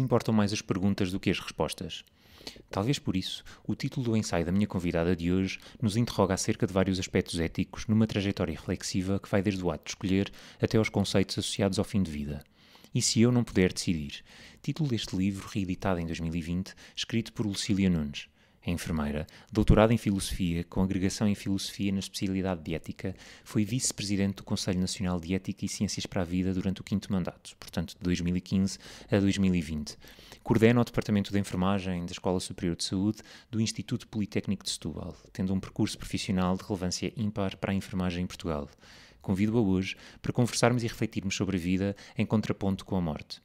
importam mais as perguntas do que as respostas. Talvez por isso, o título do ensaio da minha convidada de hoje nos interroga acerca de vários aspectos éticos numa trajetória reflexiva que vai desde o ato de escolher até aos conceitos associados ao fim de vida. E se eu não puder decidir? Título deste livro, reeditado em 2020, escrito por Lucília Nunes. É enfermeira, doutorada em Filosofia, com agregação em Filosofia na especialidade de Ética, foi vice-presidente do Conselho Nacional de Ética e Ciências para a Vida durante o 5º mandato, portanto de 2015 a 2020. Coordena o Departamento de Enfermagem da Escola Superior de Saúde do Instituto Politécnico de Setúbal, tendo um percurso profissional de relevância ímpar para a enfermagem em Portugal. Convido-a hoje para conversarmos e refletirmos sobre a vida em contraponto com a morte.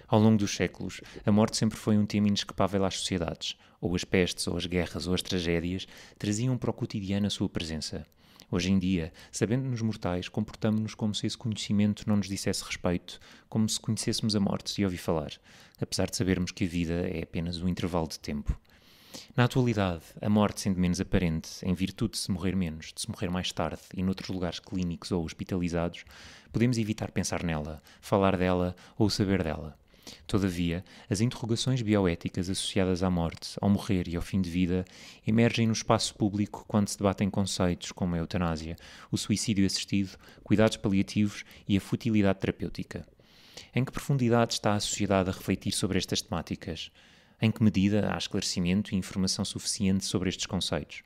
Ao longo dos séculos, a morte sempre foi um tema inescapável às sociedades. Ou as pestes, ou as guerras, ou as tragédias traziam para o cotidiano a sua presença. Hoje em dia, sabendo-nos mortais, comportamo-nos como se esse conhecimento não nos dissesse respeito, como se conhecêssemos a morte e ouvir falar, apesar de sabermos que a vida é apenas um intervalo de tempo. Na atualidade, a morte sendo menos aparente, em virtude de se morrer menos, de se morrer mais tarde e noutros lugares clínicos ou hospitalizados, podemos evitar pensar nela, falar dela ou saber dela. Todavia, as interrogações bioéticas associadas à morte, ao morrer e ao fim de vida emergem no espaço público quando se debatem conceitos como a eutanásia, o suicídio assistido, cuidados paliativos e a futilidade terapêutica. Em que profundidade está a sociedade a refletir sobre estas temáticas? Em que medida há esclarecimento e informação suficiente sobre estes conceitos?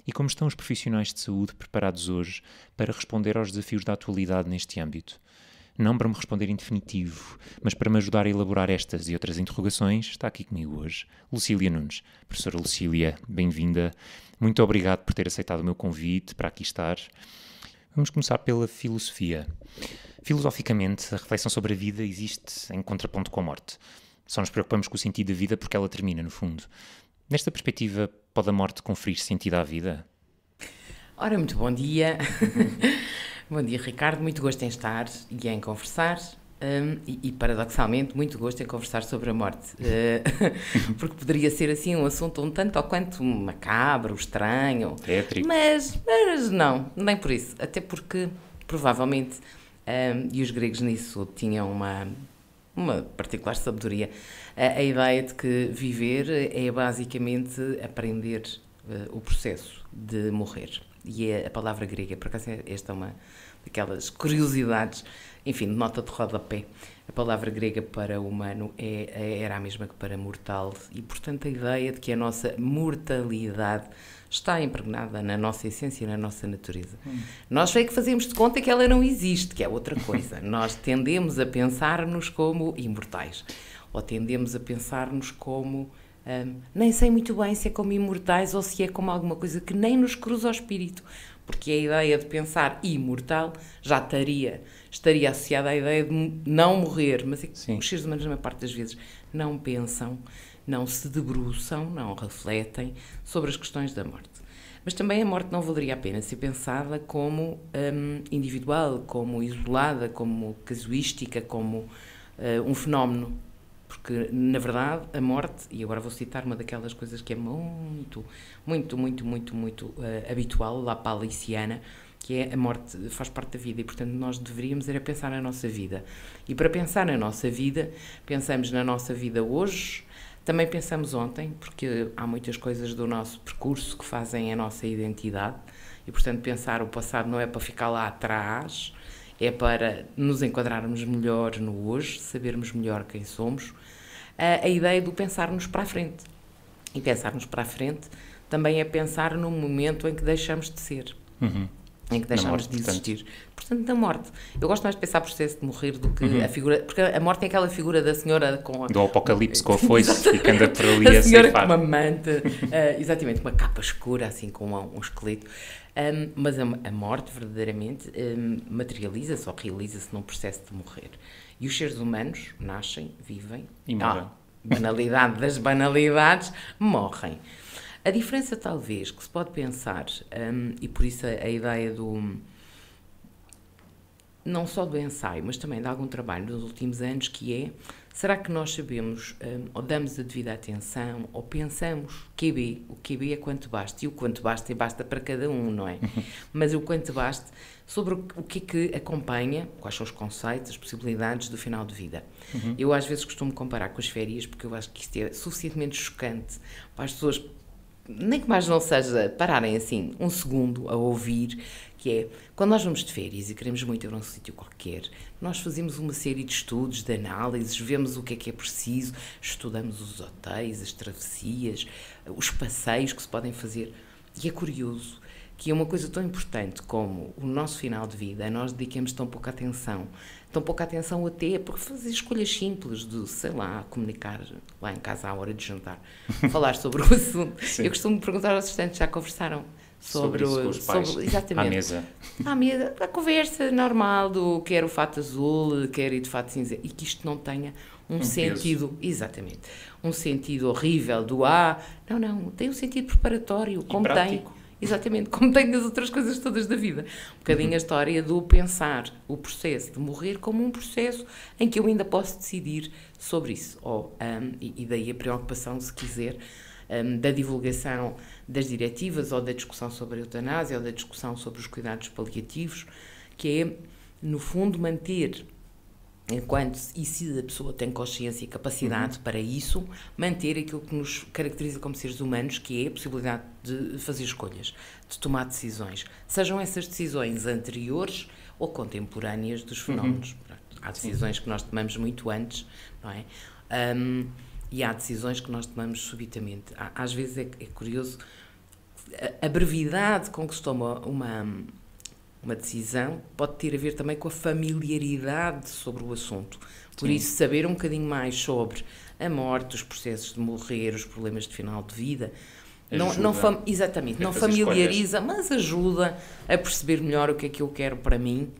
E como estão os profissionais de saúde preparados hoje para responder aos desafios da atualidade neste âmbito? Não para me responder em definitivo, mas para me ajudar a elaborar estas e outras interrogações, está aqui comigo hoje Lucília Nunes. Professora Lucília, bem-vinda. Muito obrigado por ter aceitado o meu convite para aqui estar. Vamos começar pela filosofia. Filosoficamente, a reflexão sobre a vida existe em contraponto com a morte. Só nos preocupamos com o sentido da vida porque ela termina, no fundo. Nesta perspectiva, pode a morte conferir sentido à vida? Ora, muito bom dia. Bom dia, Ricardo. Muito gosto em estar e em conversar. Paradoxalmente, muito gosto em conversar sobre a morte. Porque poderia ser, assim, um assunto um tanto ou quanto macabro, estranho. Tétrico. Mas não, nem por isso. Até porque, provavelmente, e os gregos nisso tinham uma particular sabedoria, a ideia de que viver é basicamente aprender o processo de morrer. E é a palavra grega, por acaso esta é uma daquelas curiosidades, enfim, nota de rodapé. A palavra grega para humano era a mesma que para mortal e, portanto, a ideia de que a nossa mortalidade está impregnada na nossa essência, na nossa natureza. Nós é que fazemos de conta que ela não existe, que é outra coisa. Nós tendemos a pensar-nos como imortais, ou tendemos a pensar-nos como... nem sei muito bem se é como imortais ou se é como alguma coisa que nem nos cruza ao espírito, porque a ideia de pensar imortal já estaria associada à ideia de não morrer, mas é que os seres humanos, na maior parte das vezes, não pensam, não se debruçam, não refletem sobre as questões da morte. Mas também a morte não valeria a pena ser pensada como individual, como isolada, como casuística, como um fenómeno. Porque, na verdade, a morte, e agora vou citar uma daquelas coisas que é muito habitual, lá paliciana, que é a morte faz parte da vida e, portanto, nós deveríamos era pensar na nossa vida. E para pensar na nossa vida, pensamos na nossa vida hoje, também pensamos ontem, porque há muitas coisas do nosso percurso que fazem a nossa identidade e, portanto, pensar o passado não é para ficar lá atrás, é para nos enquadrarmos melhor no hoje, sabermos melhor quem somos. A ideia do pensarmos para a frente. E pensarmos para a frente também é pensar no momento em que deixamos de ser. Em que deixamos de existir. Portanto, na morte. Eu gosto mais de pensar o processo de morrer do que a figura... Porque a morte é aquela figura da senhora com... Do apocalipse com a foice e que anda por ali a senhora ceifar. Com uma manta, exatamente, uma capa escura, assim, com um esqueleto. Mas a morte, verdadeiramente, materializa-se ou realiza-se num processo de morrer. E os seres humanos nascem, vivem... E morrem. Banalidade das banalidades, morrem. A diferença, talvez, que se pode pensar, e por isso a ideia não só do ensaio, mas também de algum trabalho nos últimos anos, que é Será que nós sabemos, ou damos a devida atenção, ou pensamos, QB, o QB é quanto basta, e o quanto basta para cada um, não é? Mas o quanto basta sobre o que é que acompanha, quais são os conceitos, as possibilidades do final de vida. Eu às vezes costumo comparar com as férias, porque eu acho que isto é suficientemente chocante para as pessoas, nem que mais não seja, pararem assim um segundo a ouvir, que é, quando nós vamos de férias e queremos muito ir a um sítio qualquer, nós fazemos uma série de estudos, de análises, vemos o que é preciso, estudamos os hotéis, as travessias, os passeios que se podem fazer. E é curioso que é uma coisa tão importante como o nosso final de vida, nós dediquemos tão pouca atenção até porque fazer escolhas simples de, sei lá, comunicar lá em casa à hora de jantar, falar sobre o assunto. Sim. Eu costumo perguntar aos assistentes, já conversaram sobre os pais, exatamente, à mesa, a conversa normal do quer o fato azul, quer ir de fato cinza, e que isto não tenha um sentido, peso. Exatamente, um sentido horrível do não, tem um sentido preparatório, como prático. Tem. Exatamente, como tem as outras coisas todas da vida. Um bocadinho a história do pensar o processo de morrer como um processo em que eu ainda posso decidir sobre isso. E daí a preocupação, se quiser, da divulgação das diretivas ou da discussão sobre a eutanásia ou da discussão sobre os cuidados paliativos, que é, no fundo, manter, enquanto e se a pessoa tem consciência e capacidade para isso, manter aquilo que nos caracteriza como seres humanos, que é a possibilidade de fazer escolhas, de tomar decisões, sejam essas decisões anteriores ou contemporâneas dos fenómenos. Há decisões que nós tomamos muito antes, não é? E há decisões que nós tomamos subitamente. Às vezes é curioso a brevidade com que se toma uma decisão pode ter a ver também com a familiaridade sobre o assunto. Por isso, saber um bocadinho mais sobre a morte, os processos de morrer, os problemas de final de vida, exatamente, não familiariza, mas ajuda a perceber melhor o que é que eu quero para mim,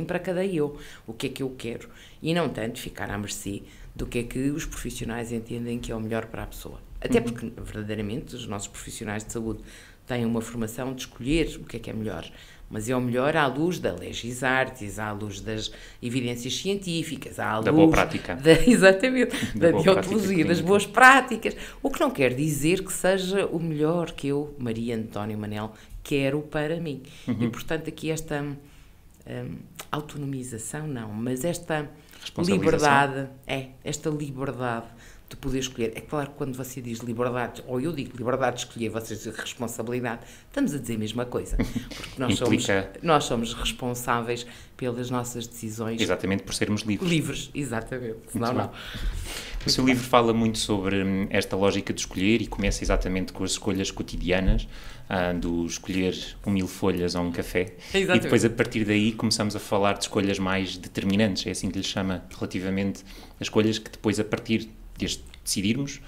para cada eu, o que é que eu quero. E não tanto ficar à mercê do que é que os profissionais entendem que é o melhor para a pessoa. Até porque, verdadeiramente, os nossos profissionais de saúde têm uma formação de escolher o que é melhor, mas é o melhor à luz da legis artis, à luz das evidências científicas, à luz da boa prática. Exatamente, da deontologia, das boas práticas, o que não quer dizer que seja o melhor que eu, Maria António Manel, quero para mim. E, portanto, aqui esta autonomização, não, mas esta liberdade, esta liberdade de poder escolher. É claro que quando você diz liberdade, ou eu digo liberdade de escolher, você diz responsabilidade, estamos a dizer a mesma coisa. Porque nós somos responsáveis pelas nossas decisões. Exatamente, por sermos livres. Livres, exatamente. Não. O seu livro fala muito sobre esta lógica de escolher e começa exatamente com as escolhas cotidianas, do escolher 1000 folhas ou um café. Exatamente. E depois, a partir daí, começamos a falar de escolhas mais determinantes, é assim que lhe chama, relativamente a escolhas que depois, a partir de decidirmos,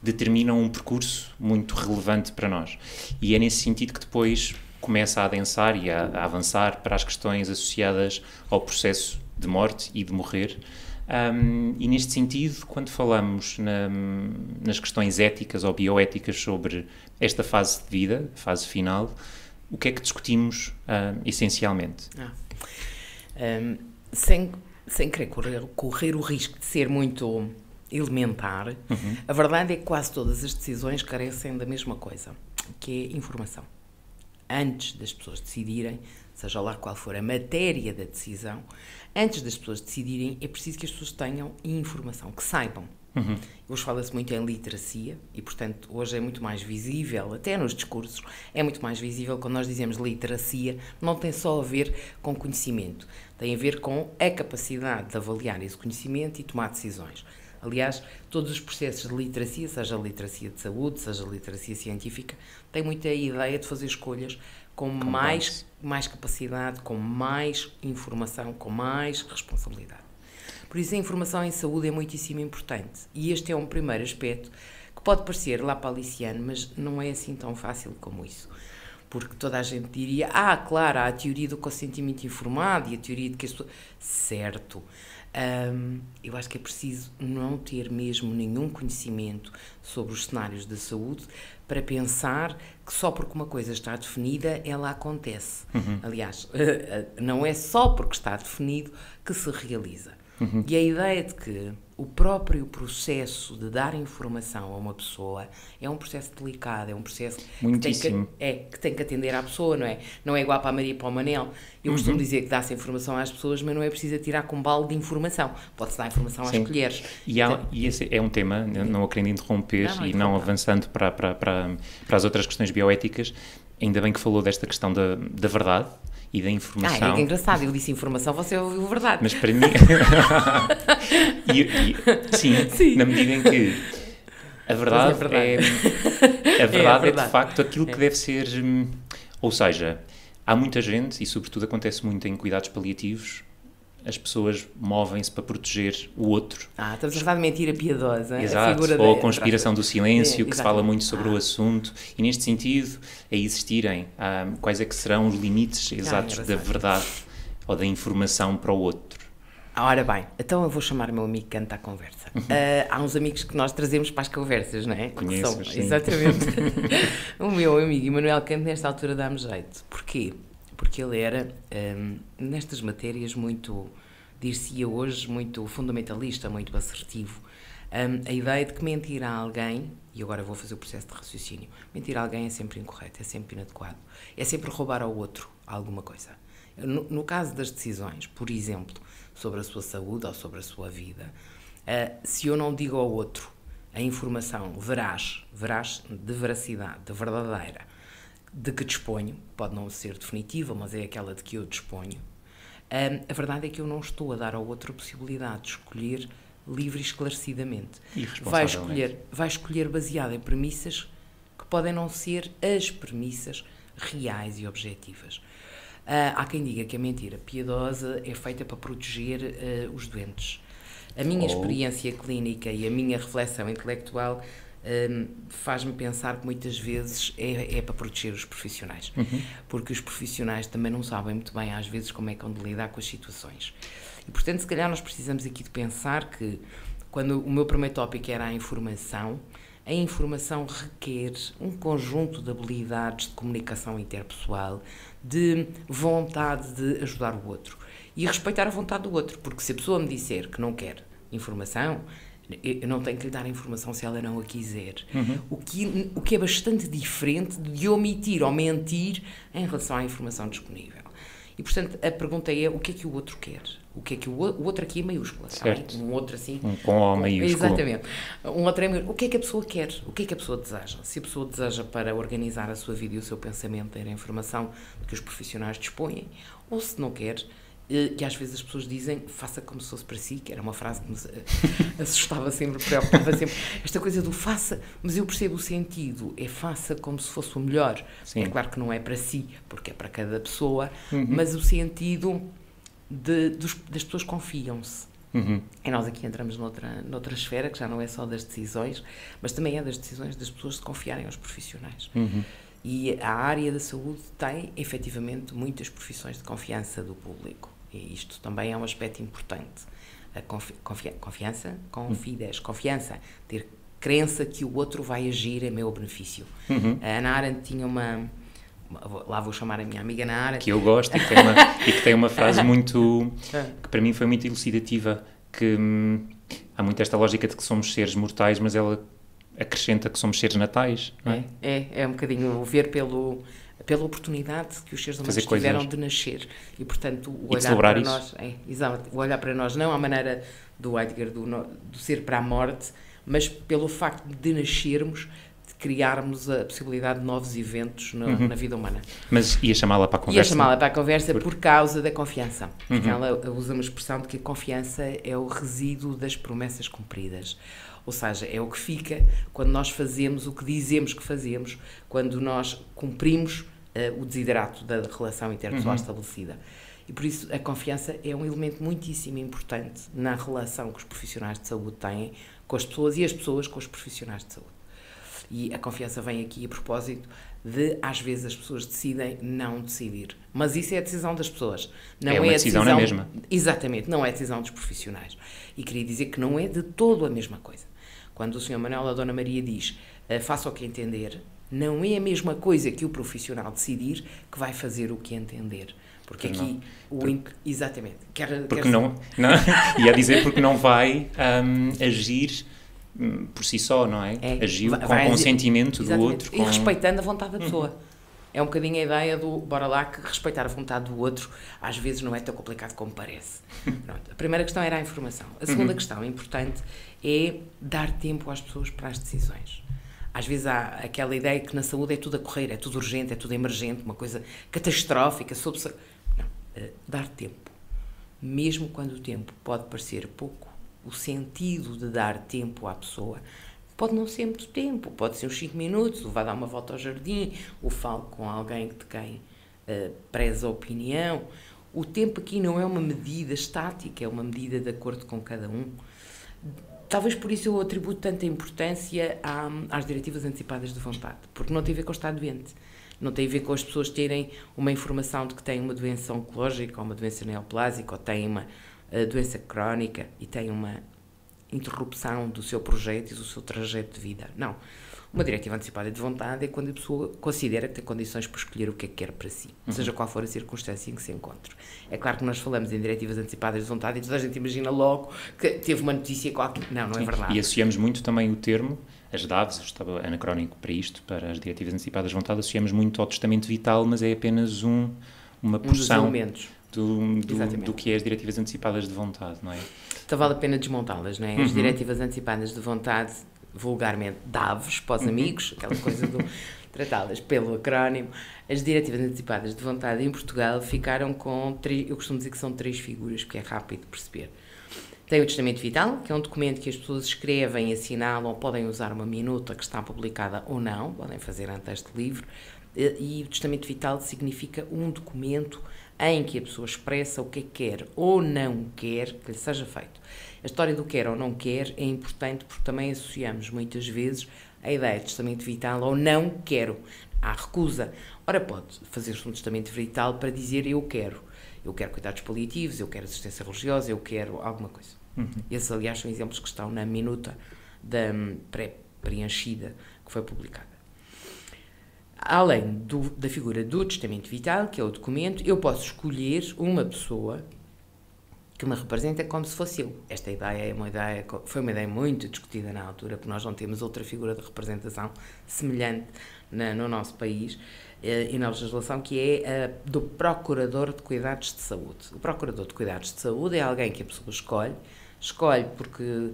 determinam um percurso muito relevante para nós. E é nesse sentido que depois começa a adensar e a avançar para as questões associadas ao processo de morte e de morrer. E neste sentido, quando falamos nas questões éticas ou bioéticas sobre esta fase de vida, fase final, o que é que discutimos essencialmente? Sem querer correr o risco de ser muito elementar, a verdade é que quase todas as decisões carecem da mesma coisa, que é informação. Antes das pessoas decidirem, seja lá qual for a matéria da decisão, antes das pessoas decidirem, é preciso que as pessoas tenham informação, que saibam. Hoje fala-se muito em literacia e, portanto, hoje é muito mais visível, até nos discursos, é muito mais visível quando nós dizemos literacia, não tem só a ver com conhecimento, tem a ver com a capacidade de avaliar esse conhecimento e tomar decisões. Aliás, todos os processos de literacia, seja a literacia de saúde, seja a literacia científica, têm muita ideia de fazer escolhas com mais capacidade, com mais informação, com mais responsabilidade. Por isso, a informação em saúde é muitíssimo importante. E este é um primeiro aspecto que pode parecer lapaliciano, mas não é assim tão fácil como isso. Porque toda a gente diria, claro, há a teoria do consentimento informado e a teoria de que as pessoas... Certo. Eu acho que é preciso não ter mesmo nenhum conhecimento sobre os cenários da saúde para pensar que só porque uma coisa está definida, ela acontece. Aliás, não é só porque está definido que se realiza. E a ideia de que o próprio processo de dar informação a uma pessoa é um processo delicado, é um processo Muitíssimo. que tem que atender à pessoa, não é? Não é igual para a Maria e para o Manel. Eu costumo dizer que dá-se informação às pessoas, mas não é preciso tirar com balde de informação. Pode-se dar informação às colheres. E esse é um tema, não a querendo interromper e não avançando para as outras questões bioéticas, ainda bem que falou desta questão da verdade e da informação. É engraçado, eu disse informação, você ouviu verdade. Mas para mim... sim, na medida em que a verdade é de facto aquilo que deve ser... Ou seja, há muita gente, e sobretudo acontece muito em cuidados paliativos, as pessoas movem-se para proteger o outro. Estamos a falar de mentira piedosa. Exato, ou a conspiração do silêncio, que se fala muito sobre o assunto, e neste sentido, a existirem, quais é que serão os limites exatos da verdade ou da informação para o outro. Ora bem, então eu vou chamar o meu amigo Canta à conversa. Há uns amigos que nós trazemos para as conversas, não é? Conheço, sim. Exatamente. O meu amigo Emanuel Canto, nesta altura, dá-me jeito. Porquê? Porque ele era, nestas matérias, muito, dir-se-ia hoje, muito fundamentalista, muito assertivo. A ideia de que mentir a alguém, e agora vou fazer o processo de raciocínio, mentir a alguém é sempre incorreto, é sempre inadequado, é sempre roubar ao outro alguma coisa. No caso das decisões, por exemplo, sobre a sua saúde ou sobre a sua vida, se eu não digo ao outro a informação veraz de veracidade, de verdadeira, de que disponho, pode não ser definitiva, mas é aquela de que eu disponho, a verdade é que eu não estou a dar ao outro a possibilidade de escolher livre e esclarecidamente. Vai escolher baseado em premissas que podem não ser as premissas reais e objetivas. Há quem diga que a mentira piedosa é feita para proteger os doentes. A minha experiência clínica e a minha reflexão intelectual faz-me pensar que muitas vezes é para proteger os profissionais, porque os profissionais também não sabem muito bem às vezes como é que hão de lidar com as situações. E portanto, se calhar nós precisamos aqui de pensar que, quando o meu primeiro tópico era a informação requer um conjunto de habilidades de comunicação interpessoal, de vontade de ajudar o outro e respeitar a vontade do outro, porque se a pessoa me disser que não quer informação, eu não tenho que lhe dar a informação se ela não a quiser. O que é bastante diferente de omitir ou mentir em relação à informação disponível. E, portanto, a pergunta é o que é que o outro quer? O que é que o outro aqui é maiúsculo, certo. Um outro assim... Com O maiúsculo. Exatamente. Um outro é maiúsculo. O que é que a pessoa quer? O que é que a pessoa deseja? Se a pessoa deseja para organizar a sua vida e o seu pensamento ter a informação de que os profissionais dispõem, ou se não quer... que às vezes as pessoas dizem, faça como se fosse para si, que era uma frase que me assustava sempre, preocupava sempre. Esta coisa do faça, mas eu percebo o sentido, é faça como se fosse o melhor. Sim. É claro que não é para si, porque é para cada pessoa, mas o sentido das pessoas confiam-se. E nós aqui entramos noutra esfera, que já não é só das decisões, mas também é das decisões das pessoas de confiarem aos profissionais. E a área da saúde tem, efetivamente, muitas profissões de confiança do público. E isto também é um aspecto importante. A confiança, confiança, ter crença que o outro vai agir a meu benefício. A Hannah Arendt tinha lá vou chamar a minha amiga Hannah Arendt. Que eu gosto e que tem uma frase muito, que para mim foi muito elucidativa, que há muito esta lógica de que somos seres mortais, mas ela acrescenta que somos seres natais, não é? É um bocadinho ver pela oportunidade que os seres humanos tiveram de nascer e, portanto, o olhar para nós... Exato, o olhar para nós não à maneira do Heidegger, do ser para a morte, mas pelo facto de nascermos, de criarmos a possibilidade de novos eventos na vida humana. Mas ia chamá-la para a conversa? Ia chamá-la para a conversa por causa da confiança. Porque ela usa uma expressão de que a confiança é o resíduo das promessas cumpridas. Ou seja, é o que fica quando nós fazemos o que dizemos que fazemos, quando nós cumprimos o desiderato da relação interpessoal estabelecida. E por isso a confiança é um elemento muitíssimo importante na relação que os profissionais de saúde têm com as pessoas e as pessoas com os profissionais de saúde. E a confiança vem aqui a propósito de, às vezes, as pessoas decidem não decidir. Mas isso é a decisão das pessoas. Não é uma decisão na mesma. Exatamente, não é a decisão dos profissionais. E queria dizer que não é de todo a mesma coisa. Quando o Sr. Manuel ou a Dona Maria diz faça o que entender, não é a mesma coisa que o profissional decidir que vai fazer o que entender. Porque aqui, exatamente. Porque não, ia dizer porque não vai agir por si só, não é? Agiu com o consentimento do outro. E respeitando a vontade da pessoa. É um bocadinho a ideia do, bora lá, que respeitar a vontade do outro às vezes não é tão complicado como parece. Pronto. A primeira questão era a informação. A segunda questão importante é dar tempo às pessoas para as decisões. Às vezes há aquela ideia que na saúde é tudo a correr, é tudo urgente, é tudo emergente, uma coisa catastrófica. Não, dar tempo. Mesmo quando o tempo pode parecer pouco, o sentido de dar tempo à pessoa pode não ser muito tempo, pode ser uns 5 minutos, ou vá dar uma volta ao jardim, ou falo com alguém de quem preza a opinião. O tempo aqui não é uma medida estática, é uma medida de acordo com cada um. Talvez por isso eu atribuo tanta importância às diretivas antecipadas de vontade, porque não tem a ver com estar doente, não tem a ver com as pessoas terem uma informação de que têm uma doença oncológica, ou uma doença neoplásica, ou têm uma doença crónica e têm uma interrupção do seu projeto e do seu trajeto de vida. Não. Uma diretiva antecipada de vontade é quando a pessoa considera que tem condições para escolher o que é que quer para si, seja qual for a circunstância em que se encontre. É claro que nós falamos em diretivas antecipadas de vontade e toda a gente imagina logo que teve uma notícia qualquer. Não, não é verdade. E associamos muito também o termo, as DAVs, eu estava anacrónico para isto, para as diretivas antecipadas de vontade, associamos muito ao testamento vital, mas é apenas uma porção do que é as diretivas antecipadas de vontade, não é? Então vale a pena desmontá-las, não é? As diretivas antecipadas de vontade, vulgarmente DAVs, para os amigos, aquela coisa do tratá-las pelo acrónimo. As diretivas antecipadas de vontade em Portugal ficaram com eu costumo dizer que são 3 figuras, porque é rápido de perceber. Tem o testamento vital, que é um documento que as pessoas escrevem, assinalam, podem usar uma minuta que está publicada ou não, podem fazer antes deste livro, e o testamento vital significa um documento em que a pessoa expressa o que quer ou não quer que lhe seja feito. A história do quer ou não quer é importante porque também associamos muitas vezes a ideia de testamento vital ou não quero. Há recusa. Ora, pode fazer-se um testamento vital para dizer eu quero cuidados paliativos, eu quero assistência religiosa, eu quero alguma coisa. Esses, aliás, são exemplos que estão na minuta da pré-preenchida que foi publicada. Além da figura do testamento vital, que é o documento, eu posso escolher uma pessoa que me representa como se fosse eu. Esta ideia foi uma ideia muito discutida na altura, porque nós não temos outra figura de representação semelhante no nosso país e na legislação, que é a do Procurador de Cuidados de Saúde. O Procurador de Cuidados de Saúde é alguém que a pessoa escolhe porque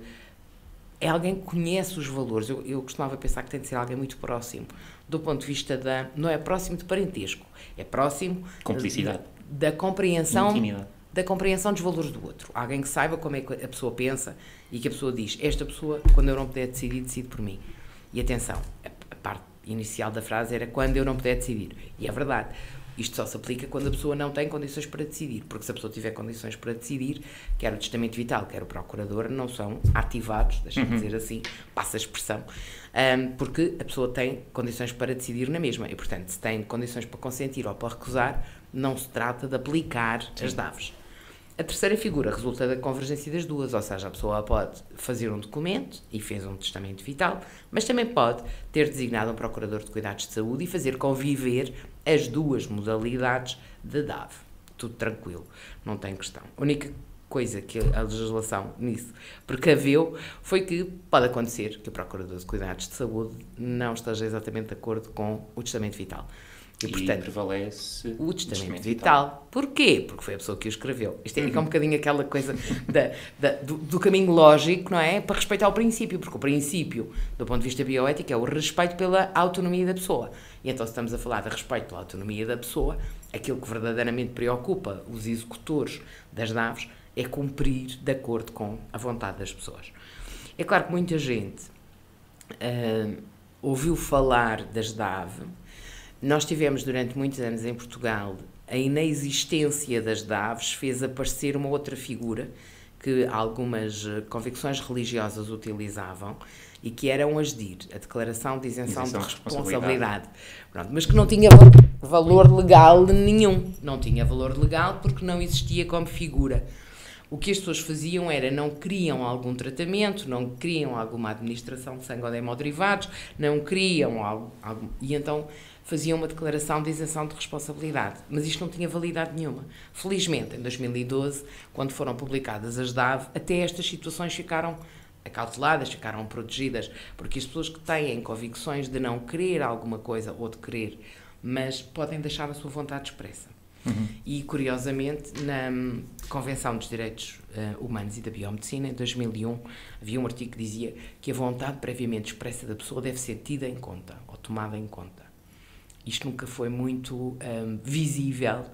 é alguém que conhece os valores. Eu costumava pensar que tem de ser alguém muito próximo, do ponto de vista não é próximo de parentesco, é próximo cumplicidade, da compreensão, intimidade, da compreensão dos valores do outro. Alguém que saiba como é que a pessoa pensa e que a pessoa diz, esta pessoa, quando eu não puder decidir, decide por mim. E atenção, a parte inicial da frase era quando eu não puder decidir. E é verdade. Isto só se aplica quando a pessoa não tem condições para decidir, porque se a pessoa tiver condições para decidir, quer o testamento vital, quer o procurador, não são ativados, deixa-me dizer assim, passa a expressão, porque a pessoa tem condições para decidir na mesma, e portanto, se tem condições para consentir ou para recusar, não se trata de aplicar as DAVs. A terceira figura resulta da convergência das duas, ou seja, a pessoa pode fazer um documento e fez um testamento vital, mas também pode ter designado um procurador de cuidados de saúde e fazer conviver as duas modalidades de DAV. Tudo tranquilo, não tem questão. A única coisa que a legislação nisso precaveu foi que pode acontecer que o procurador de cuidados de saúde não esteja exatamente de acordo com o testamento vital. E portanto, prevalece o testamento vital. Porquê? Porque foi a pessoa que o escreveu. Isto é um bocadinho aquela coisa do caminho lógico, não é? Para respeitar o princípio, porque o princípio, do ponto de vista bioético, é o respeito pela autonomia da pessoa. E então, se estamos a falar de respeito pela autonomia da pessoa, aquilo que verdadeiramente preocupa os executores das DAVs é cumprir de acordo com a vontade das pessoas. É claro que muita gente ouviu falar das DAV. Nós tivemos durante muitos anos em Portugal, a inexistência das DAVs fez aparecer uma outra figura que algumas convicções religiosas utilizavam e que eram as DIR, a Declaração de Isenção de Responsabilidade. Pronto, mas que não tinha valor legal nenhum. Não tinha valor legal porque não existia como figura. O que as pessoas faziam era não queriam algum tratamento, não queriam alguma administração de sangue ou de hemoderivados, não queriam algo e então faziam uma declaração de isenção de responsabilidade. Mas isto não tinha validade nenhuma. Felizmente, em 2012, quando foram publicadas as DAV, até estas situações ficaram acauteladas, ficaram protegidas, porque as pessoas que têm convicções de não querer alguma coisa ou de querer, mas podem deixar a sua vontade expressa. E, curiosamente, na Convenção dos Direitos Humanos e da Biomedicina, em 2001, havia um artigo que dizia que a vontade previamente expressa da pessoa deve ser tida em conta, ou tomada em conta. Isto nunca foi muito visível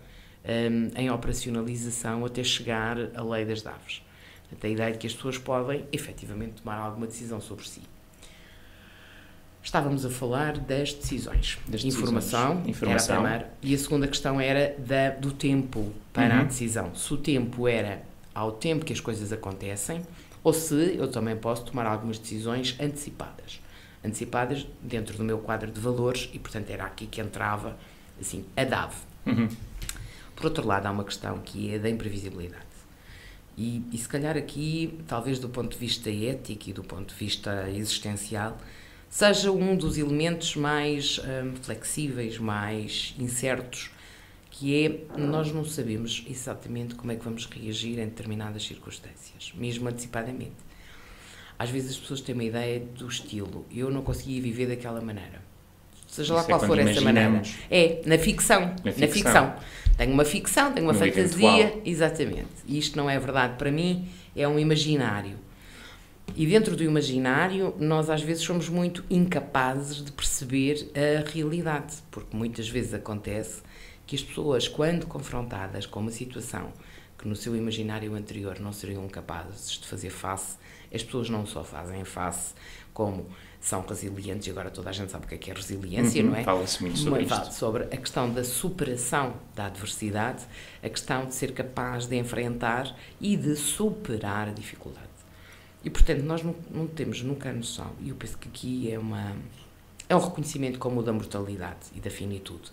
em operacionalização até chegar à lei das DAVs. Portanto, a ideia de que as pessoas podem, efetivamente, tomar alguma decisão sobre si. Estávamos a falar das decisões. Informação era a primeira. E a segunda questão era do tempo para a decisão. Se o tempo era ao tempo que as coisas acontecem, ou se eu também posso tomar algumas decisões antecipadas. Antecipadas dentro do meu quadro de valores e, portanto, era aqui que entrava assim, a DAV. Por outro lado, há uma questão que é da imprevisibilidade. E se calhar aqui, talvez do ponto de vista ético e do ponto de vista existencial, seja um dos elementos mais flexíveis, mais incertos, que é nós não sabemos exatamente como é que vamos reagir em determinadas circunstâncias, mesmo antecipadamente. Às vezes as pessoas têm uma ideia do estilo, eu não conseguia viver daquela maneira. Seja lá qual for essa maneira. É, na ficção. Tenho uma ficção, tenho uma fantasia. Eventual. Exatamente. E isto não é verdade para mim, é um imaginário. E dentro do imaginário, nós às vezes somos muito incapazes de perceber a realidade, porque muitas vezes acontece que as pessoas, quando confrontadas com uma situação que no seu imaginário anterior não seriam capazes de fazer face, as pessoas não só fazem face, como são resilientes, e agora toda a gente sabe o que é resiliência, não é? Fala-se muito sobre isto. Sobre a questão da superação da adversidade, a questão de ser capaz de enfrentar e de superar a dificuldade. E, portanto, nós não temos nunca a noção, e eu penso que aqui é um reconhecimento como o da mortalidade e da finitude.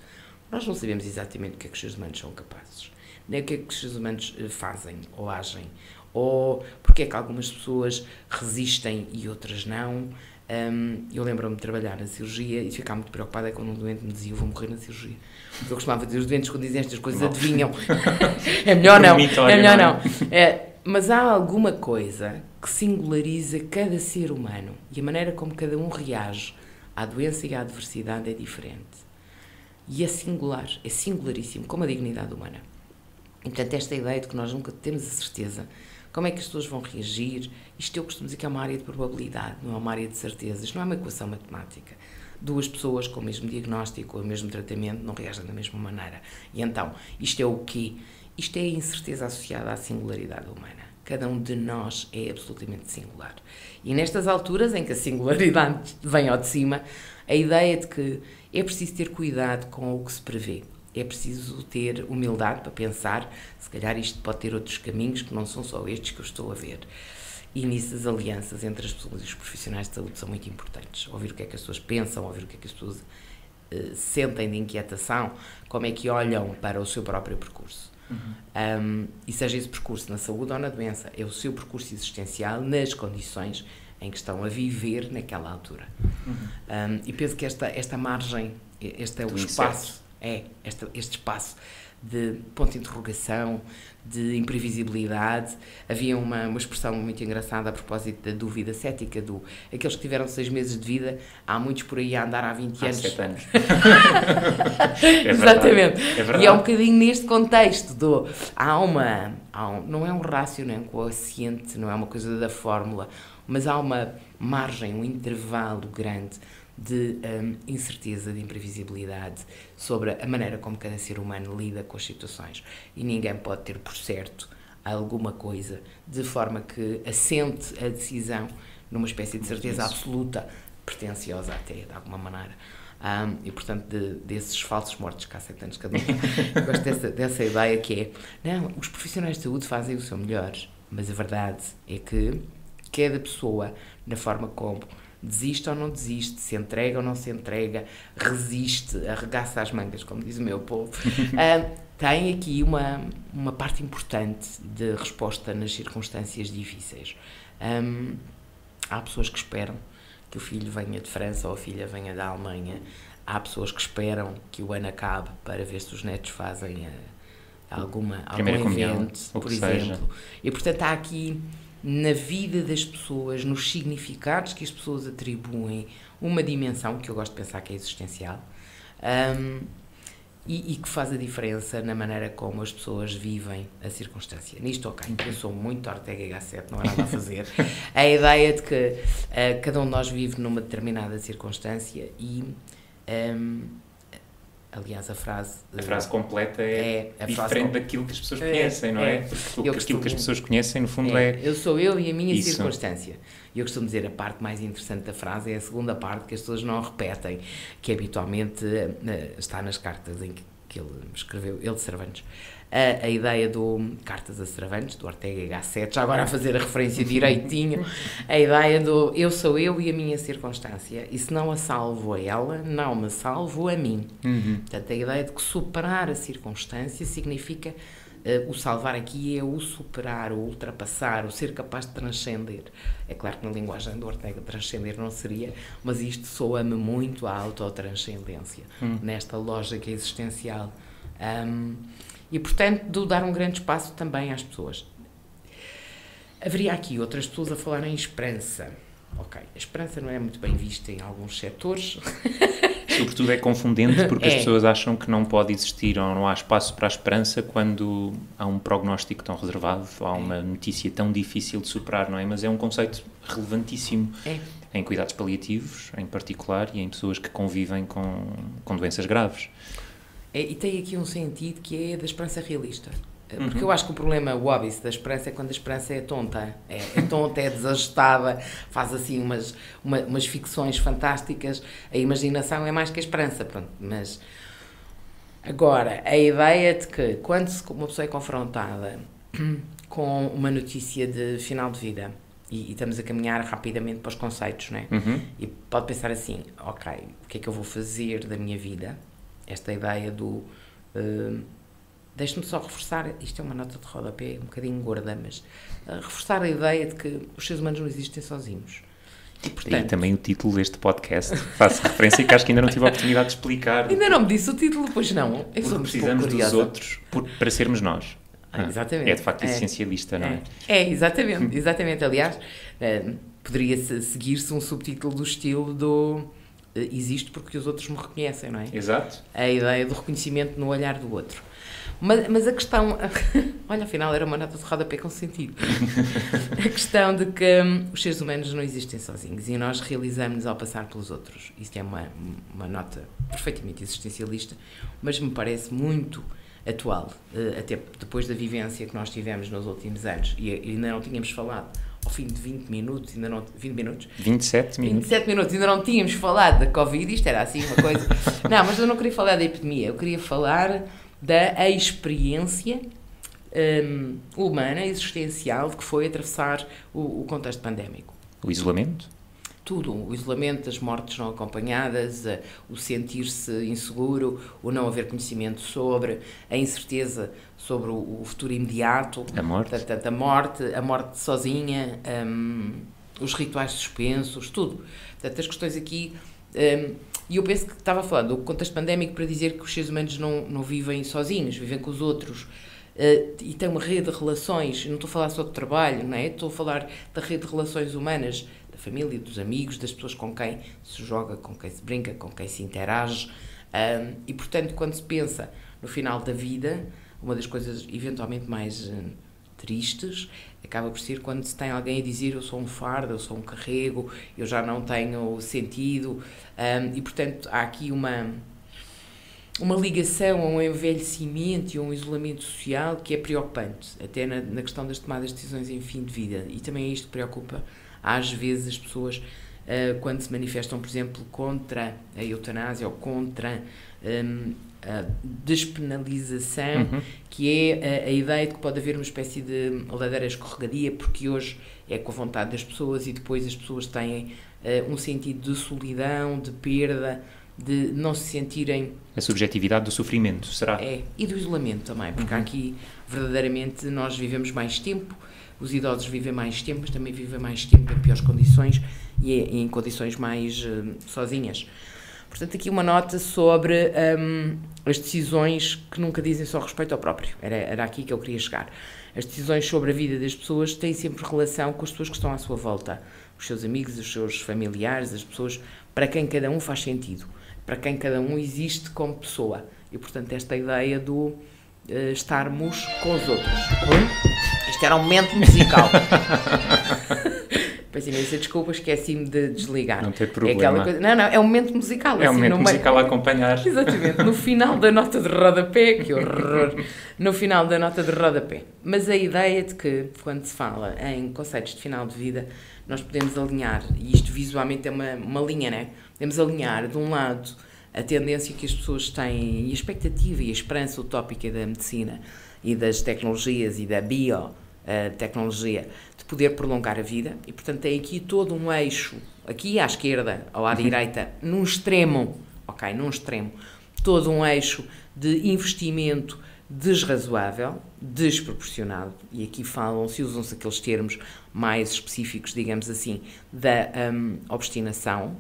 Nós não sabemos exatamente o que é que os seres humanos são capazes, nem o que é que os seres humanos fazem ou agem, ou porque é que algumas pessoas resistem e outras não. Eu lembro-me de trabalhar na cirurgia e ficar muito preocupada quando um doente me dizia: eu vou morrer na cirurgia. Porque eu costumava dizer: os doentes, quando dizem estas coisas, adivinham. É melhor não. É melhor não. Mas há alguma coisa que singulariza cada ser humano e a maneira como cada um reage à doença e à adversidade é diferente. E é singular, é singularíssimo, como a dignidade humana. E, portanto, esta ideia de que nós nunca temos a certeza como é que as pessoas vão reagir, isto eu costumo dizer que é uma área de probabilidade, não é uma área de certezas, não é uma equação matemática. Duas pessoas com o mesmo diagnóstico, com o mesmo tratamento, não reagem da mesma maneira. E então, isto é o quê? Isto é a incerteza associada à singularidade humana. Cada um de nós é absolutamente singular. E nestas alturas em que a singularidade vem ao de cima, a ideia de que é preciso ter cuidado com o que se prevê. É preciso ter humildade para pensar, se calhar isto pode ter outros caminhos que não são só estes que eu estou a ver. E nisso as alianças entre as pessoas e os profissionais de saúde são muito importantes. Ouvir o que é que as pessoas pensam, ouvir o que é que as pessoas sentem de inquietação, como é que olham para o seu próprio percurso. E seja esse percurso na saúde ou na doença, é o seu percurso existencial nas condições em que estão a viver naquela altura. E penso que esta margem, este é o espaço, este espaço de ponto de interrogação, de imprevisibilidade. Havia uma expressão muito engraçada a propósito da dúvida cética, aqueles que tiveram 6 meses de vida, há muitos por aí a andar há 20 anos. 7 anos. Exatamente. É verdade. E é um bocadinho neste contexto não é um rácio, não é um quociente, não é uma coisa da fórmula, mas há uma margem, um intervalo grande de incerteza, de imprevisibilidade sobre a maneira como cada ser humano lida com as situações. E ninguém pode ter por certo alguma coisa de forma que assente a decisão numa espécie de certeza absoluta, pretenciosa até, de alguma maneira. E, portanto, desses falsos mortos que há 7 anos cada um. Gosto dessa ideia que não, os profissionais de saúde fazem o seu melhor, mas a verdade é que cada pessoa, na forma como desiste ou não desiste, se entrega ou não se entrega, resiste, arregaça as mangas, como diz o meu povo. Tem aqui uma parte importante de resposta nas circunstâncias difíceis. Há pessoas que esperam que o filho venha de França ou a filha venha da Alemanha. Há pessoas que esperam que o ano acabe para ver se os netos fazem algum evento, por exemplo. E, portanto, há aqui, na vida das pessoas, nos significados que as pessoas atribuem, uma dimensão que eu gosto de pensar que é existencial, e que faz a diferença na maneira como as pessoas vivem a circunstância. Nisto, ok, eu sou muito Ortega y Gasset, não há nada a fazer. A ideia de que cada um de nós vive numa determinada circunstância e... aliás, a frase completa é diferente daquilo que as pessoas conhecem, não é? Porque aquilo que as pessoas conhecem, no fundo, é... Eu sou eu e a minha circunstância. E eu costumo dizer, a parte mais interessante da frase é a segunda parte que as pessoas não repetem, que habitualmente está nas cartas em que ele escreveu, ele de Cervantes. A ideia do Cartas a Cervantes, do Ortega y Gasset, já agora a fazer a referência direitinho, a ideia do eu sou eu e a minha circunstância, e se não a salvo a ela, não me salvo a mim. Portanto, a ideia de que superar a circunstância significa, o salvar aqui é o superar, o ultrapassar, o ser capaz de transcender. É claro que na linguagem do Ortega transcender não seria, mas isto soa-me muito à autotranscendência, nesta lógica existencial. E, portanto, de dar um grande espaço também às pessoas. Haveria aqui outras pessoas a falar em esperança. Ok, a esperança não é muito bem vista em alguns setores. Sobretudo é confundente porque as pessoas acham que não pode existir ou não há espaço para a esperança quando há um prognóstico tão reservado, ou há uma notícia tão difícil de superar, não é? Mas é um conceito relevantíssimo em cuidados paliativos, em particular, e em pessoas que convivem com doenças graves. E tem aqui um sentido que é da esperança realista. Porque eu acho que o problema, o óbvio da esperança é quando a esperança é tonta. É tonta, é desajustada, faz assim umas ficções fantásticas. A imaginação é mais que a esperança. Pronto. Mas agora, a ideia de que quando uma pessoa é confrontada com uma notícia de final de vida, e estamos a caminhar rapidamente para os conceitos, não é? E pode pensar assim, ok, o que é que eu vou fazer da minha vida? Esta ideia do... deixe-me só reforçar, isto é uma nota de rodapé um bocadinho gorda, mas reforçar a ideia de que os seres humanos não existem sozinhos. E, portanto, e também o título deste podcast faz referência que acho que ainda não tive a oportunidade de explicar. Ainda não me disse o título, pois não. Porque precisamos dos outros para sermos nós. Exatamente. É de facto essencialista, não é? Exatamente. Aliás, poderia seguir-se um subtítulo do estilo do... Existo porque os outros me reconhecem, não é? Exato. A ideia do reconhecimento no olhar do outro. Mas a questão... Olha, afinal, era uma nota de rodapé com sentido. A questão de que os seres humanos não existem sozinhos e nós realizamos-nos ao passar pelos outros. Isto é uma nota perfeitamente existencialista, mas me parece muito atual, até depois da vivência que nós tivemos nos últimos anos. E ainda não tínhamos falado... ao fim de 20 minutos, 27 minutos, ainda não tínhamos falado da Covid, isto era assim uma coisa... Não, mas eu não queria falar da epidemia, eu queria falar da experiência humana, existencial, de que foi atravessar o contexto pandémico. O isolamento? Tudo, o isolamento, as mortes não acompanhadas, o sentir-se inseguro, o não haver conhecimento sobre, a incerteza sobre o futuro imediato, a morte, portanto, a morte sozinha, os rituais suspensos, tudo. Portanto, as questões aqui, e eu penso que estava a falar do contexto pandémico para dizer que os seres humanos não vivem sozinhos, vivem com os outros, e tem uma rede de relações, não estou a falar só de trabalho, não é? Estou a falar da rede de relações humanas, da família, dos amigos, das pessoas com quem se joga, com quem se brinca, com quem se interage, e portanto quando se pensa no final da vida, uma das coisas eventualmente mais tristes acaba por ser quando se tem alguém a dizer eu sou um fardo, eu sou um carrego, eu já não tenho sentido, e portanto há aqui uma ligação a um envelhecimento e a um isolamento social que é preocupante, até na questão das tomadas de decisões em fim de vida, e também é isto que preocupa às vezes as pessoas quando se manifestam, por exemplo, contra a eutanásia ou contra a despenalização, que é a ideia de que pode haver uma espécie de ladeira escorregadia, porque hoje é com a vontade das pessoas e depois as pessoas têm um sentido de solidão, de perda, de não se sentirem... A subjetividade do sofrimento, será? E do isolamento também, porque aqui, verdadeiramente, nós vivemos mais tempo, os idosos vivem mais tempo, mas também vivem mais tempo em piores condições e em condições mais sozinhas. Portanto, aqui uma nota sobre as decisões que nunca dizem só respeito ao próprio. Era aqui que eu queria chegar. As decisões sobre a vida das pessoas têm sempre relação com as pessoas que estão à sua volta. Os seus amigos, os seus familiares, as pessoas para quem cada um faz sentido, para quem cada um existe como pessoa. E, portanto, esta ideia do estarmos com os outros. Isto era um momento musical. Peço imensa desculpa, esqueci-me de desligar. Não tem problema. É aquela coisa... Não, é um momento musical. É um momento musical a acompanhar. Exatamente, no final da nota de rodapé, que horror, no final da nota de rodapé. Mas a ideia de que, quando se fala em conceitos de final de vida, nós podemos alinhar, e isto visualmente é uma linha, né? Podemos alinhar, de um lado, a tendência que as pessoas têm, e a expectativa e a esperança utópica da medicina e das tecnologias e da biotecnologia, de poder prolongar a vida, e portanto tem aqui todo um eixo, aqui à esquerda ou à direita, num extremo, todo um eixo de investimento desrazoável, desproporcionado, e aqui usam-se aqueles termos mais específicos, digamos assim, da obstinação.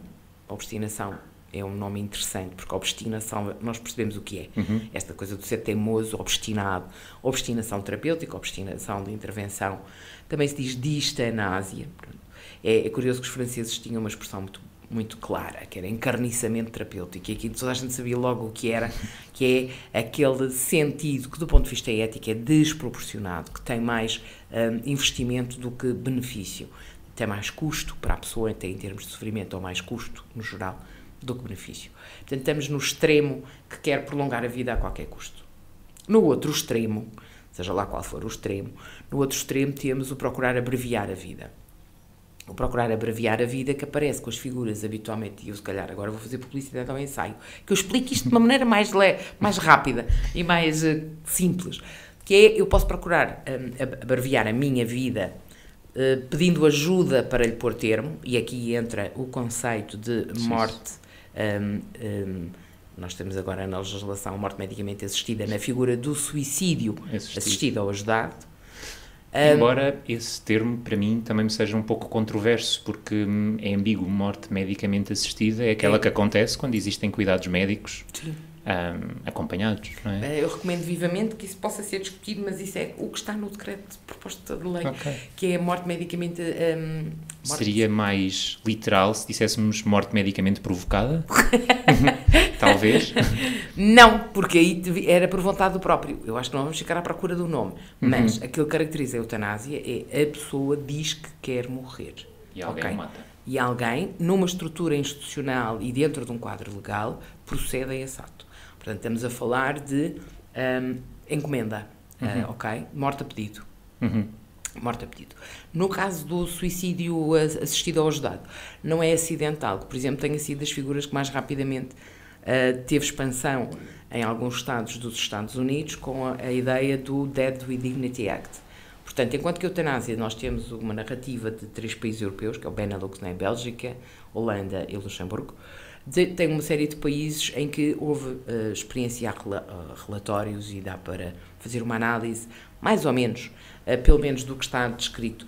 Obstinação é um nome interessante, porque a obstinação, nós percebemos o que é. Esta coisa de ser teimoso, obstinado, obstinação terapêutica, obstinação de intervenção. Também se diz distanásia. É curioso que os franceses tinham uma expressão muito clara, que era encarniçamento terapêutico, e aqui toda a gente sabia logo o que era, que é aquele sentido que, do ponto de vista ético, é desproporcionado, que tem mais investimento do que benefício. Tem mais custo para a pessoa, tem em termos de sofrimento, ou mais custo, no geral, do que benefício. Portanto, estamos no extremo que quer prolongar a vida a qualquer custo. No outro extremo, seja lá qual for o extremo, no outro extremo temos o procurar abreviar a vida. O procurar abreviar a vida, que aparece com as figuras habitualmente, e eu se calhar agora vou fazer publicidade ao ensaio, que eu explico isto de uma maneira mais rápida e mais simples, que é, eu posso procurar abreviar a minha vida pedindo ajuda para lhe pôr termo, e aqui entra o conceito de morte. Nós temos agora na legislação a morte medicamente assistida na figura do suicídio assistido ou ajudado. Embora esse termo, para mim, também me seja um pouco controverso, porque é ambíguo. Morte medicamente assistida é aquela que acontece quando existem cuidados médicos acompanhados, não é? Eu recomendo vivamente que isso possa ser discutido, mas isso é o que está no decreto de proposta de lei, que é a morte medicamente... Seria mais literal se disséssemos morte medicamente provocada? Talvez. Não, porque aí era por vontade do próprio. Eu acho que não vamos ficar à procura do nome. Mas aquilo que caracteriza a eutanásia é a pessoa diz que quer morrer. E alguém mata. E alguém, numa estrutura institucional e dentro de um quadro legal, procede a esse ato. Portanto, estamos a falar de encomenda, morte a pedido. Morte a pedido. No caso do suicídio assistido ou ajudado, não é acidental, que, por exemplo, tenha sido das figuras que mais rapidamente teve expansão em alguns estados dos Estados Unidos com a ideia do Dead with Dignity Act. Portanto, enquanto que a eutanásia nós temos uma narrativa de 3 países europeus, que é o Benelux na Bélgica, Holanda e Luxemburgo, tem uma série de países em que houve experiência, relatórios, e dá para fazer uma análise, mais ou menos, pelo menos do que está descrito,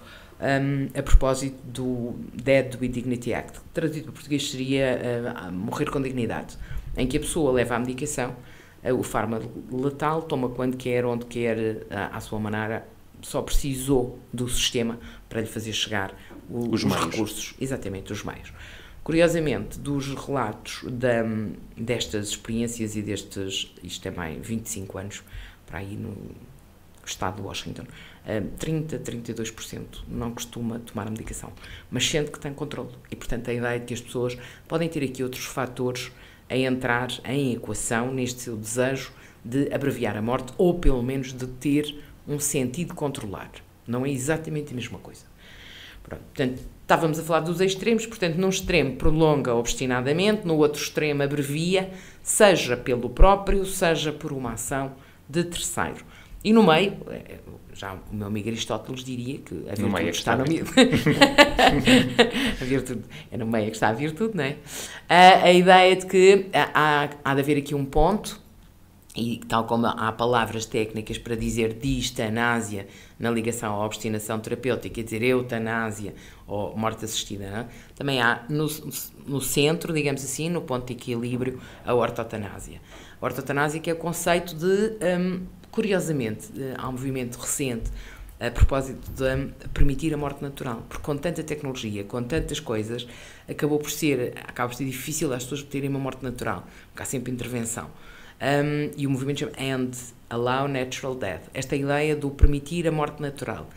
a propósito do Dead with Dignity Act. Traduzido para português seria morrer com dignidade, em que a pessoa leva a medicação, o fármaco letal, toma quando quer, onde quer, à sua maneira, só precisou do sistema para lhe fazer chegar os recursos. Exatamente, os meios. Curiosamente, dos relatos destas experiências e isto é mais 25 anos, para aí no estado de Washington, 32% não costuma tomar a medicação, mas sente que tem controle. E, portanto, a ideia de que as pessoas podem ter aqui outros fatores a entrar em equação neste seu desejo de abreviar a morte, ou pelo menos de ter um sentido de controlar. Não é exatamente a mesma coisa. Pronto, portanto, estávamos a falar dos extremos, portanto, num extremo prolonga obstinadamente, no outro extremo abrevia, seja pelo próprio, seja por uma ação de terceiro. E no meio, já o meu amigo Aristóteles diria que a virtude está no meio. A virtude, é no meio que está a virtude, não é? A ideia de que há de haver aqui um ponto, e tal como há palavras técnicas para dizer distanásia na ligação à obstinação terapêutica, quer dizer, eutanásia ou morte assistida, não é? Também há no centro, digamos assim, no ponto de equilíbrio, a ortotanásia. A ortotanásia que é o conceito de, curiosamente, há um movimento recente a propósito de permitir a morte natural, porque com tanta tecnologia, com tantas coisas, acaba por ser difícil às pessoas terem uma morte natural, porque há sempre intervenção. E o movimento chama End, Allow Natural Death. Esta ideia do permitir a morte natural.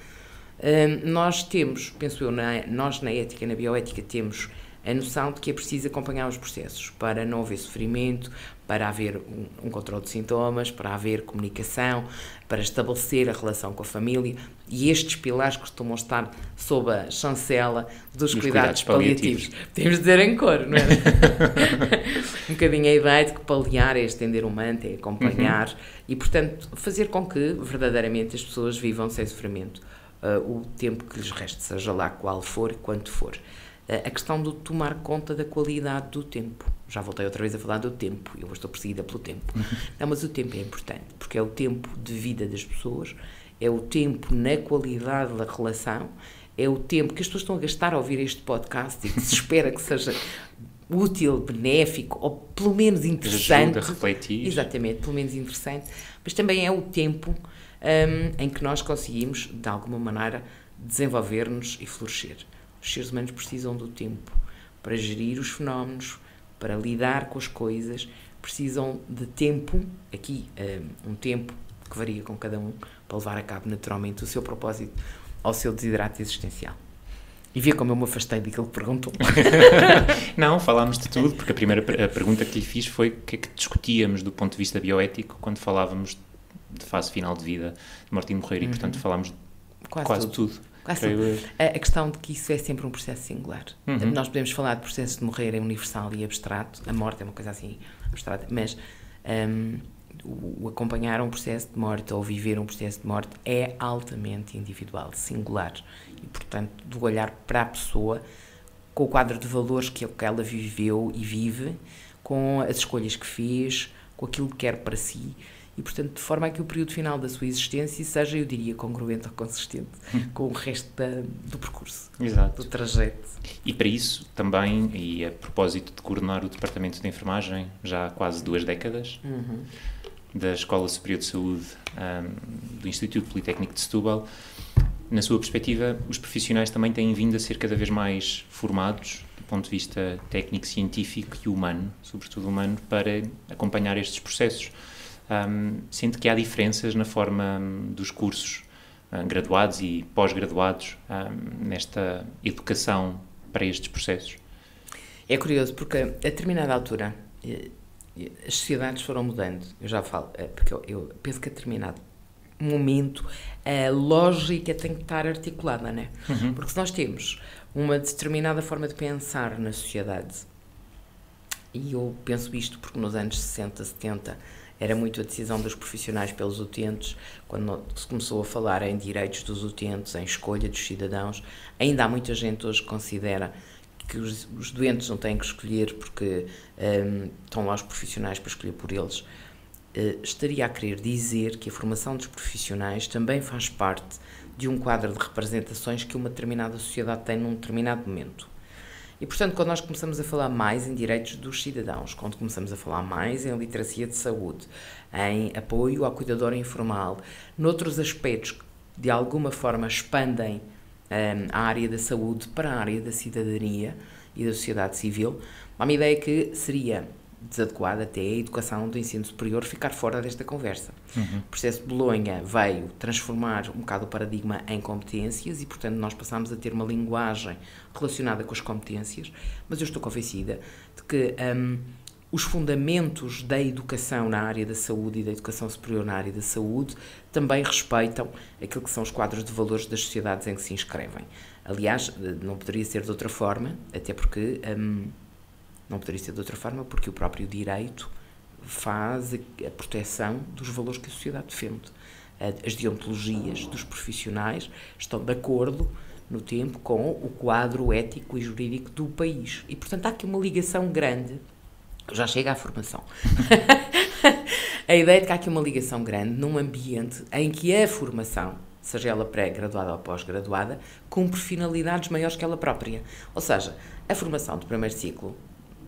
Nós temos, penso eu, nós na ética, na bioética, temos a noção de que é preciso acompanhar os processos para não haver sofrimento, para haver um controle de sintomas, para haver comunicação, para estabelecer a relação com a família, e estes pilares costumam estar sob a chancela dos cuidados paliativos. Temos de dizer em cor, não é? Um bocadinho a ideia de que paliar é estender o manto, é acompanhar, e portanto fazer com que verdadeiramente as pessoas vivam sem sofrimento o tempo que lhes reste, seja lá qual for e quanto for. A questão de tomar conta da qualidade do tempo. Já voltei outra vez a falar do tempo, eu estou perseguida pelo tempo. Não, mas o tempo é importante, porque é o tempo de vida das pessoas, é o tempo na qualidade da relação, é o tempo que as pessoas estão a gastar a ouvir este podcast e que se espera que seja útil, benéfico, ou pelo menos interessante. Ajuda a refletir. Exatamente, pelo menos interessante. Mas também é o tempo em que nós conseguimos, de alguma maneira, desenvolver-nos e florescer. Os seres humanos precisam do tempo para gerir os fenómenos, para lidar com as coisas, precisam de tempo, aqui um tempo que varia com cada um, para levar a cabo naturalmente o seu propósito ao seu desidrato existencial. E vê como eu me afastei daquilo que perguntou. Não, falámos de tudo, porque a pergunta que lhe fiz foi o que é que discutíamos do ponto de vista bioético quando falávamos de fase final de vida, de morte e morrer, e portanto falámos de quase tudo. A questão de que isso é sempre um processo singular. Nós podemos falar de processo de morrer é universal e abstrato, a morte é uma coisa assim abstrata, mas o acompanhar um processo de morte ou viver um processo de morte é altamente individual, singular, e portanto do olhar para a pessoa com o quadro de valores que ela viveu e vive, com as escolhas que fez, com aquilo que quer para si, e, portanto, de forma a que o período final da sua existência seja, eu diria, congruente ou consistente com o resto do percurso, exato, do trajeto. E para isso também, e a propósito de coordenar o Departamento de Enfermagem já há quase 2 décadas, da Escola Superior de Saúde do Instituto Politécnico de Setúbal, na sua perspectiva, os profissionais também têm vindo a ser cada vez mais formados do ponto de vista técnico, científico e humano, sobretudo humano, para acompanhar estes processos. Sente que há diferenças na forma dos cursos graduados e pós-graduados nesta educação para estes processos? É curioso, porque a determinada altura as sociedades foram mudando, eu já falo, porque eu penso que a determinado momento a lógica tem que estar articulada, não é? Porque se nós temos uma determinada forma de pensar na sociedade, e eu penso isto porque nos anos 60, 70 era muito a decisão dos profissionais pelos utentes, quando se começou a falar em direitos dos utentes, em escolha dos cidadãos. Ainda há muita gente hoje que considera que os doentes não têm que escolher porque estão lá os profissionais para escolher por eles. Estaria a querer dizer que a formação dos profissionais também faz parte de um quadro de representações que uma determinada sociedade tem num determinado momento. E, portanto, quando nós começamos a falar mais em direitos dos cidadãos, quando começamos a falar mais em literacia de saúde, em apoio ao cuidador informal, noutros aspectos que, de alguma forma, expandem a área da saúde para a área da cidadania e da sociedade civil, há uma ideia que seria desadequada até a educação do ensino superior ficar fora desta conversa. O processo de Bolonha veio transformar um bocado o paradigma em competências e, portanto, nós passámos a ter uma linguagem relacionada com as competências, mas eu estou convencida de que os fundamentos da educação na área da saúde e da educação superior na área da saúde também respeitam aquilo que são os quadros de valores das sociedades em que se inscrevem. Aliás, não poderia ser de outra forma, até porque não poderia ser de outra forma, porque o próprio direito faz a proteção dos valores que a sociedade defende. as deontologias dos profissionais estão de acordo no tempo com o quadro ético e jurídico do país. E, portanto, há aqui uma ligação grande. Já chega à formação. A ideia de que há aqui uma ligação grande num ambiente em que a formação, seja ela pré-graduada ou pós-graduada, cumpre finalidades maiores que ela própria. Ou seja, a formação de primeiro ciclo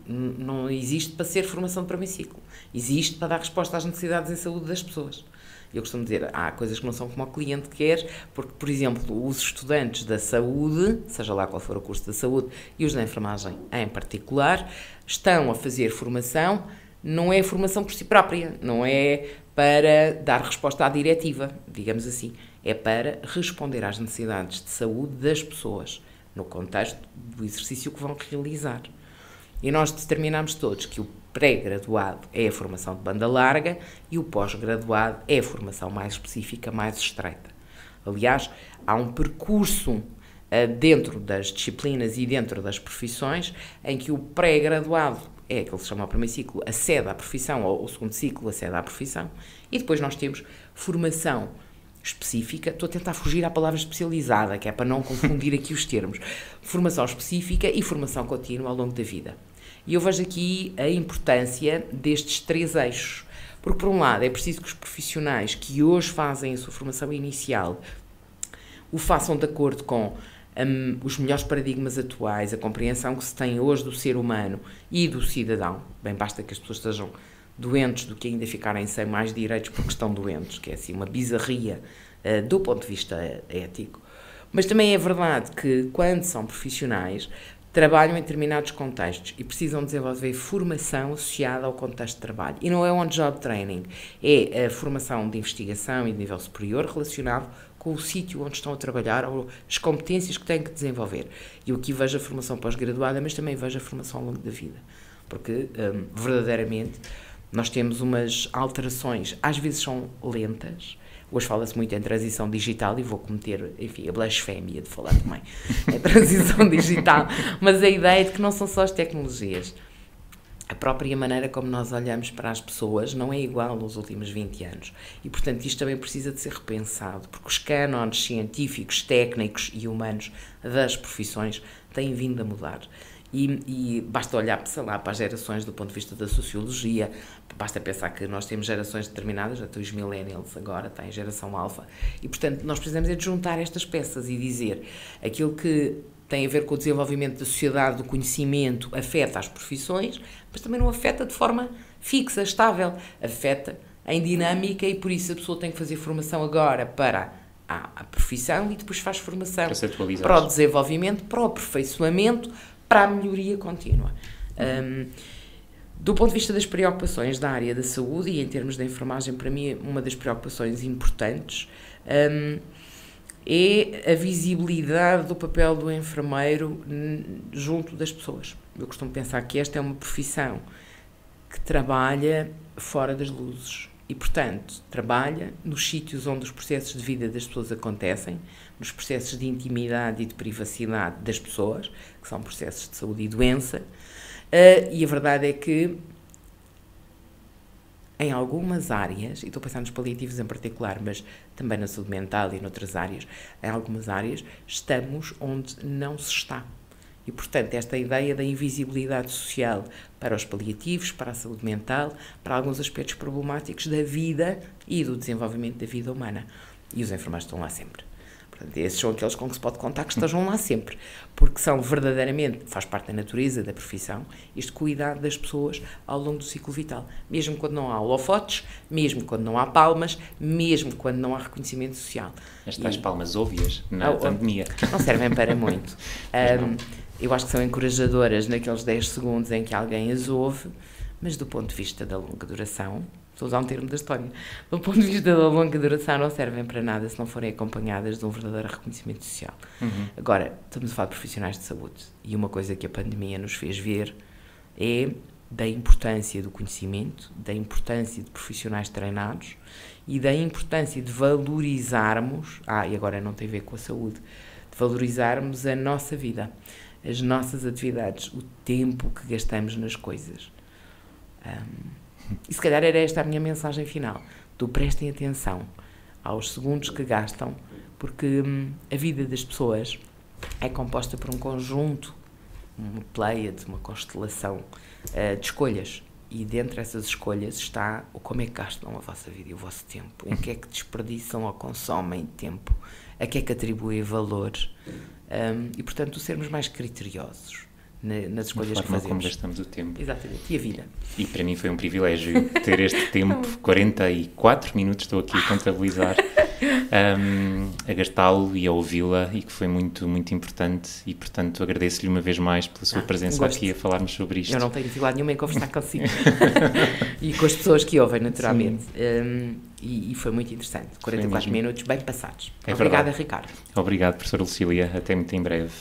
não existe para ser formação de primeiro ciclo. Existe para dar resposta às necessidades em saúde das pessoas. Eu costumo dizer, há coisas que não são como o cliente quer, porque, por exemplo, os estudantes da saúde, seja lá qual for o curso da saúde, e os da enfermagem em particular, estão a fazer formação, não é formação por si própria, não é para dar resposta à diretiva, digamos assim, é para responder às necessidades de saúde das pessoas, no contexto do exercício que vão realizar. E nós determinamos todos que o pré-graduado é a formação de banda larga e o pós-graduado é a formação mais específica, mais estreita. Aliás, há um percurso dentro das disciplinas e dentro das profissões em que o pré-graduado é aquele que se chama o primeiro ciclo, acede à profissão, ou o segundo ciclo acede à profissão, e depois nós temos formação específica, estou a tentar fugir à palavra especializada, que é para não confundir aqui os termos, formação específica e formação contínua ao longo da vida. E eu vejo aqui a importância destes 3 eixos, porque por um lado é preciso que os profissionais que hoje fazem a sua formação inicial o façam de acordo com os melhores paradigmas atuais, a compreensão que se tem hoje do ser humano e do cidadão. Bem, basta que as pessoas estejam doentes do que ainda ficarem sem mais direitos porque estão doentes, que é assim uma bizarria do ponto de vista ético. Mas também é verdade que quando são profissionais trabalham em determinados contextos e precisam desenvolver formação associada ao contexto de trabalho. E não é on-job training, é a formação de investigação e de nível superior relacionado com o sítio onde estão a trabalhar ou as competências que têm que desenvolver. E eu aqui vejo a formação pós-graduada, mas também vejo a formação ao longo da vida. Porque, verdadeiramente, nós temos umas alterações, às vezes são lentas. Hoje fala-se muito em transição digital e vou cometer, enfim, a blasfémia de falar também em transição digital, mas a ideia de que não são só as tecnologias. A própria maneira como nós olhamos para as pessoas não é igual nos últimos 20 anos. E, portanto, isto também precisa de ser repensado, porque os cânones científicos, técnicos e humanos das profissões têm vindo a mudar. E basta olhar, sei lá, para as gerações do ponto de vista da sociologia, basta pensar que nós temos gerações determinadas, até os millennials agora, tem geração alfa, e, portanto, nós precisamos é de juntar estas peças e dizer aquilo que tem a ver com o desenvolvimento da sociedade, do conhecimento, afeta as profissões, mas também não afeta de forma fixa, estável, afeta em dinâmica e por isso a pessoa tem que fazer formação agora para a profissão e depois faz formação para o desenvolvimento, para o aperfeiçoamento, para a melhoria contínua. Do ponto de vista das preocupações da área da saúde e em termos da enfermagem, para mim, uma das preocupações importantes é a visibilidade do papel do enfermeiro junto das pessoas. Eu costumo pensar que esta é uma profissão que trabalha fora das luzes e, portanto, trabalha nos sítios onde os processos de vida das pessoas acontecem, nos processos de intimidade e de privacidade das pessoas, que são processos de saúde e doença, e a verdade é que em algumas áreas, e estou a pensar nos paliativos em particular, mas também na saúde mental e noutras áreas, em algumas áreas estamos onde não se está. E, portanto, esta ideia da invisibilidade social para os paliativos, para a saúde mental, para alguns aspectos problemáticos da vida e do desenvolvimento da vida humana. E os enfermeiros estão lá sempre. Portanto, esses são aqueles com que se pode contar que estejam lá sempre, porque são verdadeiramente, faz parte da natureza da profissão, este cuidado das pessoas ao longo do ciclo vital. Mesmo quando não há holofotes, mesmo quando não há palmas, mesmo quando não há reconhecimento social. As tais palmas óbvias na pandemia. Não servem para muito. Eu acho que são encorajadoras naqueles 10 segundos em que alguém as ouve, mas do ponto de vista da longa duração, estou a usar um termo da história, do ponto de vista da longa duração não servem para nada se não forem acompanhadas de um verdadeiro reconhecimento social. Agora, estamos a falar de profissionais de saúde e uma coisa que a pandemia nos fez ver é da importância do conhecimento, da importância de profissionais treinados e da importância de valorizarmos, e agora não tem a ver com a saúde, de valorizarmos a nossa vida, as nossas atividades, o tempo que gastamos nas coisas. E se calhar era esta a minha mensagem final. Prestem atenção aos segundos que gastam, porque a vida das pessoas é composta por um conjunto, uma pleiade, uma constelação de escolhas. E dentre essas escolhas está o como é que gastam a vossa vida e o vosso tempo, em que é que desperdiçam ou consomem tempo, a que é que atribuem valor, e portanto sermos mais criteriosos nas escolhas que fazemos. Como gastamos o tempo. Exatamente, e a vida. E para mim foi um privilégio ter este tempo, 44 minutos, estou aqui a contabilizar, a gastá-lo e a ouvi-la, e que foi muito, muito importante, e portanto agradeço-lhe uma vez mais pela sua presença aqui a falarmos sobre isto. Eu não tenho dificuldade nenhuma em conversar consigo e com as pessoas que ouvem, naturalmente, e foi muito interessante, 44 minutos bem passados. Obrigada, Ricardo. Obrigado, professora Lucília, até muito em breve.